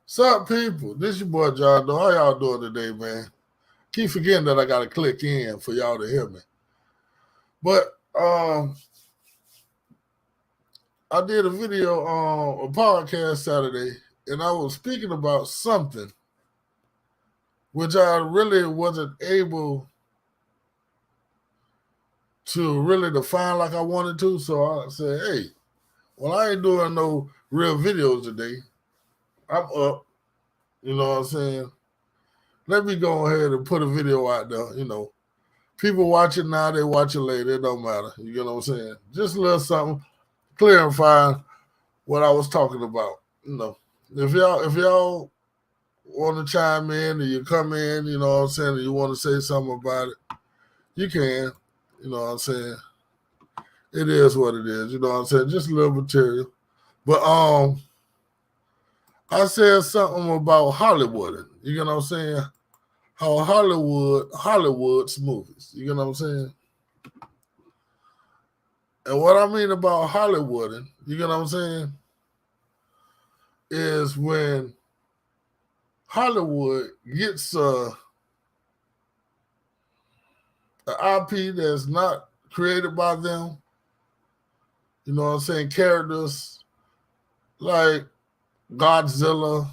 Sup, people? This your boy John Doe. How y'all doing today, man? Keep forgetting that I gotta click in for y'all to hear me. But I did a video on a podcast Saturday, and I was speaking about something which I really wasn't able to really define like I wanted to. So I said, hey, well, I ain't doing no real videos today. I'm up. You know what I'm saying? Let me go ahead and put a video out there. People watch it now, they watch it later. It don't matter. You get what I'm saying? Just a little something, clarifying what I was talking about. If y'all want to chime in and you come in, you know what I'm saying, and you want to say something about it, you can. You know what I'm saying? It is what it is. You know what I'm saying? Just a little material. But I said something about Hollywoodin. You get what I'm saying? How Hollywood's movies. You get what I'm saying? And what I mean about Hollywoodin, you get what I'm saying, is when Hollywood gets an IP that's not created by them. You know what I'm saying? Characters like Godzilla,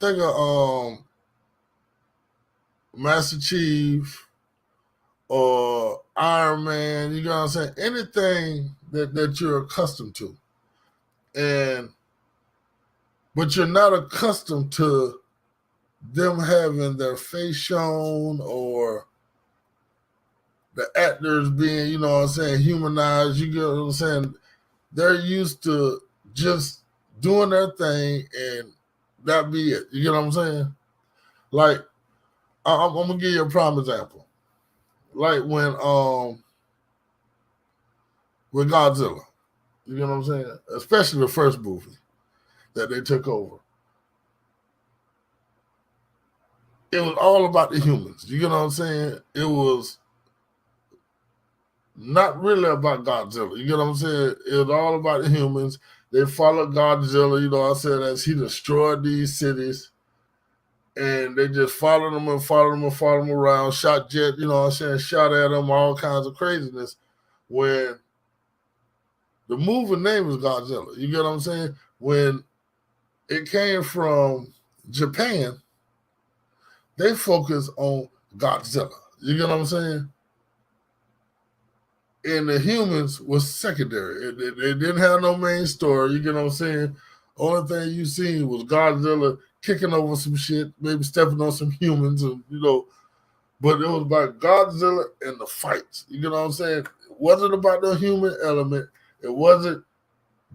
think of Master Chief or Iron Man, you know what I'm saying? Anything that you're accustomed to. But you're not accustomed to them having their face shown or the actors being, you know what I'm saying, humanized. You get what I'm saying? They're used to just doing their thing and that be it. You get what I'm saying? Like, I'm going to give you a prime example. Like when with Godzilla. You get what I'm saying? Especially the first movie that they took over. It was all about the humans. You get what I'm saying? It was not really about Godzilla. You get what I'm saying? It was all about the humans. They followed Godzilla, you know what I said, as he destroyed these cities. And they just followed him and followed him and followed him around, shot jet, you know what I'm saying, shot at him, all kinds of craziness. When the movie name was Godzilla. You get what I'm saying? When it came from Japan, they focused on Godzilla. You get what I'm saying? And the humans was secondary. It didn't have no main story. You get what I'm saying? Only thing you seen was Godzilla kicking over some shit, maybe stepping on some humans, and but it was about Godzilla and the fights. You get what I'm saying? It wasn't about the human element. It wasn't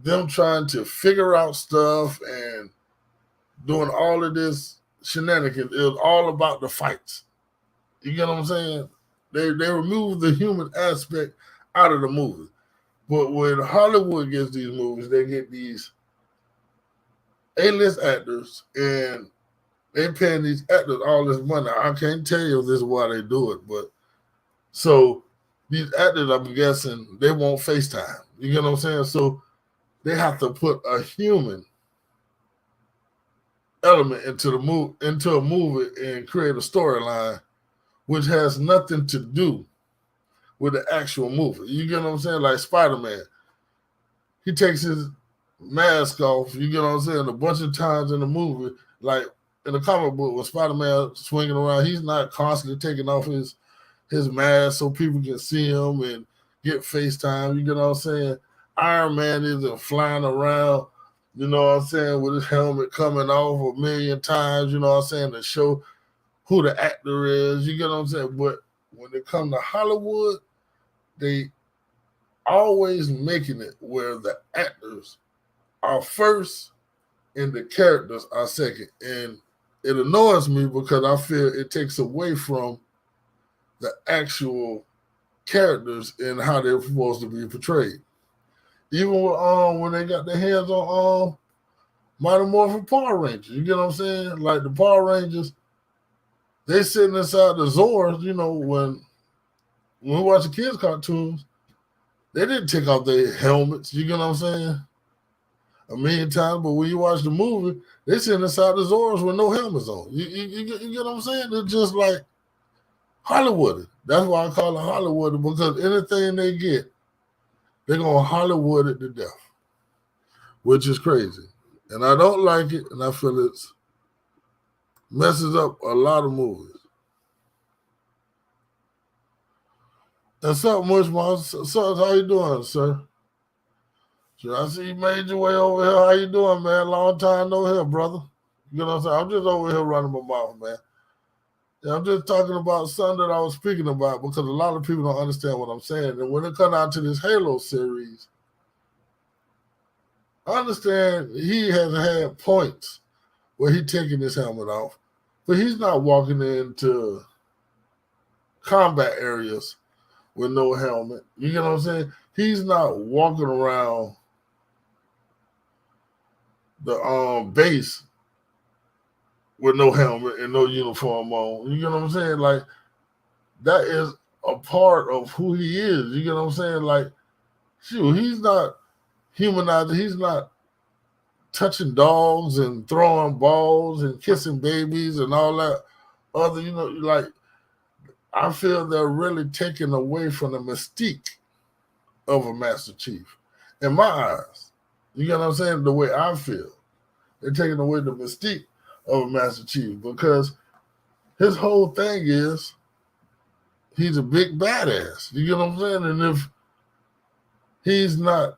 them trying to figure out stuff and doing all of this shenanigans. It was all about the fights. You get what I'm saying? They removed the human aspect out of the movie. But when Hollywood gets these movies, they get these A-list actors, and they paying these actors all this money. I can't tell you this is why they do it, but so these actors, I'm guessing, they want FaceTime. You get what I'm saying? So they have to put a human element into a movie and create a storyline which has nothing to do with the actual movie. You get what I'm saying? Like Spider-Man. He takes his mask off, you get what I'm saying, a bunch of times in the movie. Like in the comic book, when Spider-Man swinging around, he's not constantly taking off his mask so people can see him and get FaceTime. You get what I'm saying? Iron Man isn't flying around, you know what I'm saying, with his helmet coming off a million times, you know what I'm saying, to show who the actor is. You get what I'm saying? But when it comes to Hollywood, they always making it where the actors are first and the characters are second. And it annoys me because I feel it takes away from the actual characters and how they're supposed to be portrayed. Even with, when they got their hands on Mighty Morphin Power Rangers, you get what I'm saying? Like the Power Rangers, they sitting inside the Zords, when we watch the kids' cartoons, they didn't take off their helmets, you get what I'm saying? a million times, but when you watch the movie, they sitting inside the Zorros with no helmets on. You get what I'm saying? It's just like Hollywoodin. That's why I call it Hollywoodin, because anything they get, they're going to Hollywood it to death, which is crazy. And I don't like it, and I feel it messes up a lot of movies. And something, Mushmouth, so how you doing, sir? I see you made your way over here. How you doing, man? Long time no here, brother. You know what I'm saying? I'm just over here running my mouth, man. Yeah, I'm just talking about something that I was speaking about, because a lot of people don't understand what I'm saying. And when it comes out to this Halo series, I understand he has had points where he's taking his helmet off, but he's not walking into combat areas with no helmet. You get what I'm saying? He's not walking around the base with no helmet and no uniform on. You get what I'm saying? Like, that is a part of who he is. You get what I'm saying? Like, shoot, he's not humanizing. He's not touching dogs and throwing balls and kissing babies and all that other, like, I feel they're really taking away from the mystique of a Master Chief. In my eyes, you get what I'm saying? The way I feel, they're taking away the mystique of a Master Chief, because his whole thing is he's a big badass. You get what I'm saying? And if he's not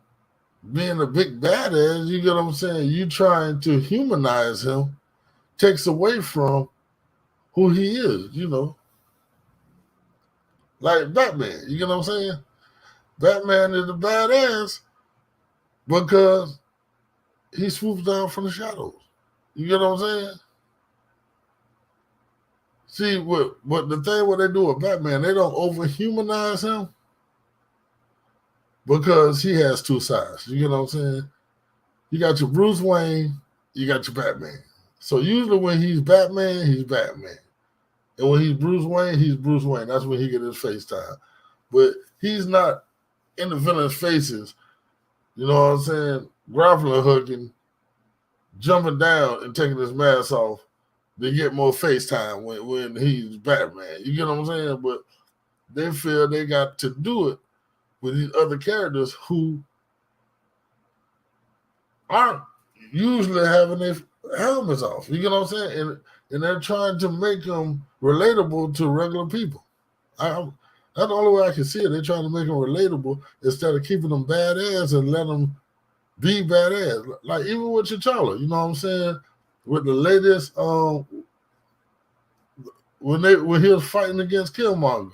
being a big badass, you get what I'm saying? You trying to humanize him takes away from who he is, Like Batman, you get what I'm saying? Batman is a badass because he swoops down from the shadows. You get what I'm saying? See, what the thing what they do with Batman, they don't over-humanize him because he has two sides. You get what I'm saying? You got your Bruce Wayne, you got your Batman. So usually when he's Batman, he's Batman. And when he's Bruce Wayne, he's Bruce Wayne. That's when he get his face time. But he's not in the villain's faces, you know what I'm saying, grappling hooking, jumping down and taking his mask off to get more face time when he's Batman. You get what I'm saying? But they feel they got to do it with these other characters who aren't usually having their helmets off. You get what I'm saying? And they're trying to make them relatable to regular people. That's the only way I can see it. They're trying to make them relatable instead of keeping them badass and let them be badass. Like even with T'Challa, you know what I'm saying? With the latest, when he was fighting against Killmonger,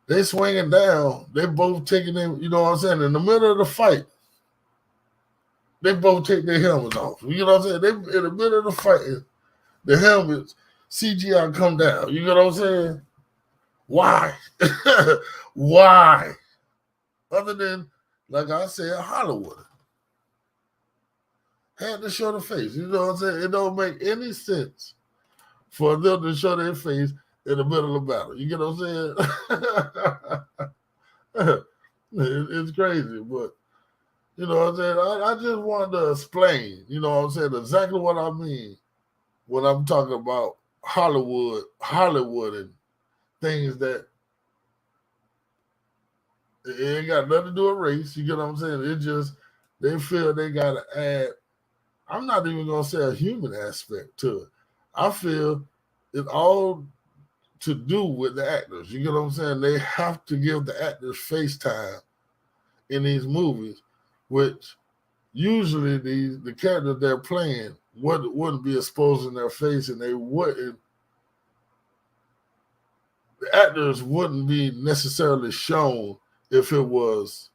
they swinging down. They both taking them. You know what I'm saying? In the middle of the fight, they both take their helmets off. You know what I'm saying? They in the middle of the fight, the helmets CGI come down. You know what I'm saying? Why? Why? Other than, like I said, Hollywood had to show the face. You know what I'm saying? It don't make any sense for them to show their face in the middle of battle. You get what I'm saying? It's crazy, but you know what I'm saying? I just wanted to explain, you know what I'm saying, exactly what I mean when I'm talking about Hollywood and things that it ain't got nothing to do with race. You get what I'm saying? It just, they feel they got to add, I'm not even going to say a human aspect to it. I feel it's all to do with the actors. You get what I'm saying? They have to give the actors face time in these movies, which usually the characters they're playing wouldn't be exposing their face, and the actors wouldn't be necessarily shown if it was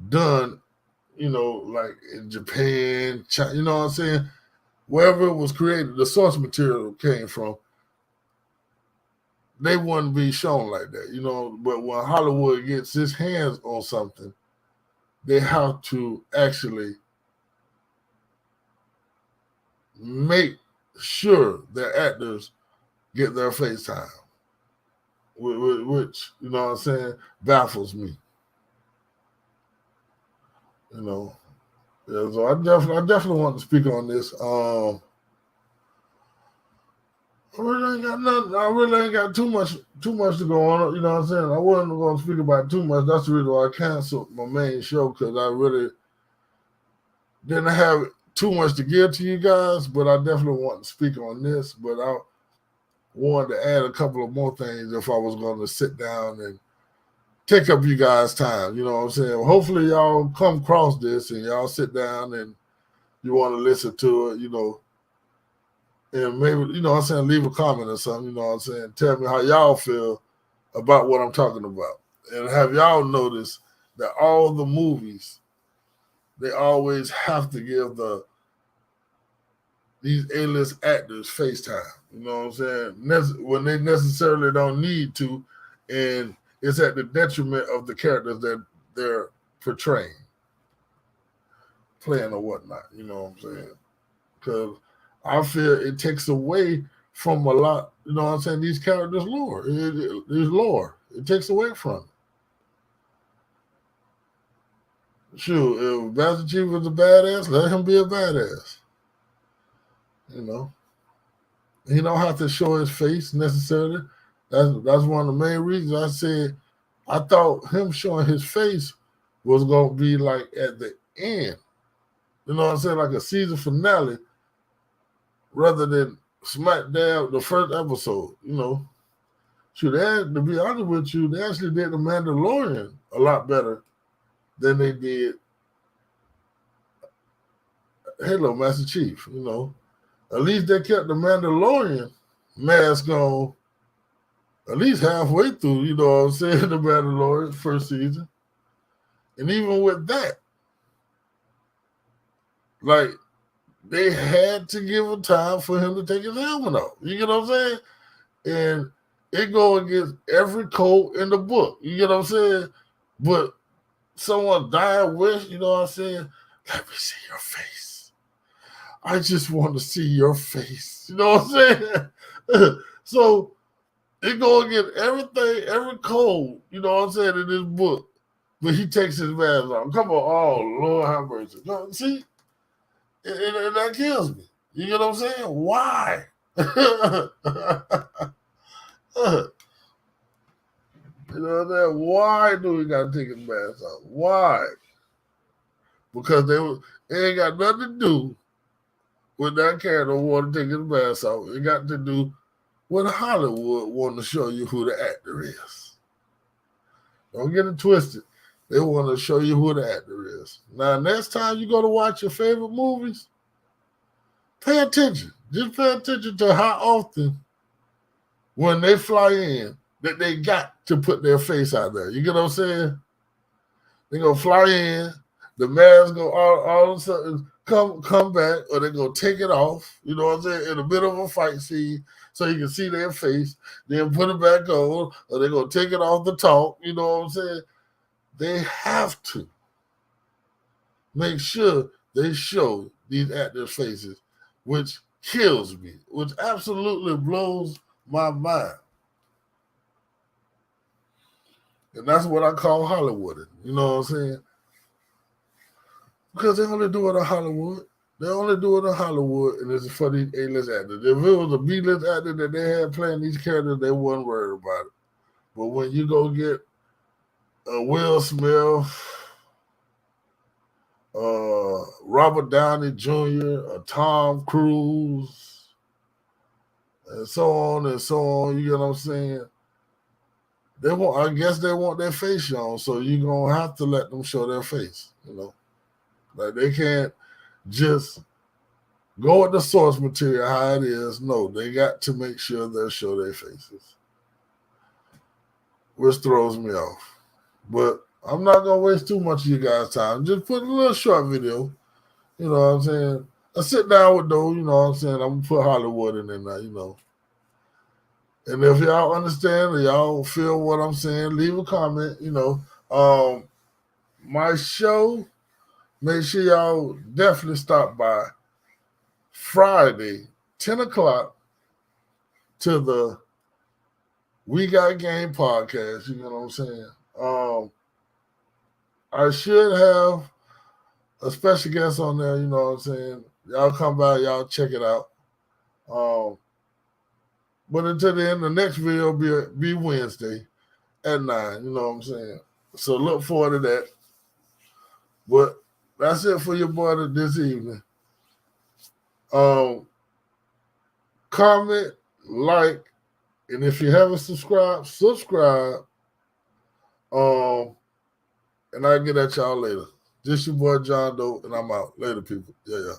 done, like in Japan, China, you know what I'm saying? Wherever it was created, the source material came from, they wouldn't be shown like that, But when Hollywood gets its hands on something, they have to actually make sure their actors get their face time, which, you know what I'm saying, baffles me. Yeah, so I definitely want to speak on this. I really ain't got nothing. I really ain't got too much to go on. You know what I'm saying? I wasn't going to speak about it too much. That's the reason why I canceled my main show, because I really didn't have too much to give to you guys. But I definitely want to speak on this. But I wanted to add a couple of more things if I was going to sit down and take up you guys' time. You know what I'm saying? Hopefully y'all come across this and y'all sit down and you want to listen to it, you know, and maybe, you know what I'm saying, leave a comment or something, you know what I'm saying? Tell me how y'all feel about what I'm talking about. And have y'all noticed that all the movies, they always have to give these A-list actors FaceTime. You know what I'm saying? When they necessarily don't need to, and it's at the detriment of the characters that they're portraying, playing or whatnot. You know what I'm saying? Because I feel it takes away from a lot. You know what I'm saying? These characters' lore. There's lore. It takes away from it. Sure, if Master Chief was a badass, let him be a badass. You know, he don't have to show his face necessarily. That's one of the main reasons I said I thought him showing his face was gonna be like at the end. You know what I'm saying? Like a season finale rather than smack dab the first episode, you know. Shoot, to be honest with you, they actually did the Mandalorian a lot better than they did Halo Master Chief, you know. At least they kept the Mandalorian mask on at least halfway through, you know what I'm saying, the Mandalorian first season. And even with that, like, they had to give him time for him to take his helmet off. You get what I'm saying? And it go against every code in the book. You get what I'm saying? But someone dying wish, you know what I'm saying? Let me see your face. I just want to see your face. You know what I'm saying? So it go against everything, every code, you know what I'm saying, in this book. But he takes his mask off. Come on, oh, Lord have mercy. No, see? And that kills me. You get what I'm saying? Why? You know what I'm saying? Why do we got to take his mask off? Why? Because it ain't got nothing to do with that character wanting to take his mask off. It got to do with Hollywood wanting to show you who the actor is. Don't get it twisted. They want to show you who the actor is. Now, next time you go to watch your favorite movies, pay attention. Just pay attention to how often when they fly in that they got to put their face out there. You get what I'm saying? They're going to fly in, the mask go all of a sudden come back, or they're going to take it off, you know what I'm saying, in the middle of a fight scene so you can see their face, then put it back on, or they're going to take it off the talk, you know what I'm saying? They have to make sure they show these actors' faces, which kills me, which absolutely blows my mind. And that's what I call Hollywoodin. You know what I'm saying? Because they only do it in Hollywood. They only do it in Hollywood, and it's for these A-list actors. If it was a B-list actor that they had playing these characters, they wasn't worried about it. But when you go get a Will Smith, Robert Downey Jr., Tom Cruise, and so on and so on, you get what I'm saying? I guess they want their face shown, so you're gonna have to let them show their face, you know. Like, they can't just go with the source material how it is. No, they got to make sure they show their faces, which throws me off. But I'm not gonna waste too much of you guys' time. Just put a little short video. You know what I'm saying? I sit down with those. You know what I'm saying? I'm gonna put Hollywood in there, you know. And if y'all understand or y'all feel what I'm saying, leave a comment. You know, my show. Make sure y'all definitely stop by Friday, 10 o'clock, to the We Got Game podcast. You know what I'm saying? I should have a special guest on there. You know what I'm saying? Y'all come by, y'all check it out. But until then, the next video be Wednesday at 9. You know what I'm saying? So look forward to that. But that's it for your boy this evening. Comment, like, and if you haven't subscribed, subscribe. And I'll get at y'all later. Just your boy John Doe, and I'm out. Later, people. Yeah.